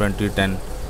2010۔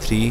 3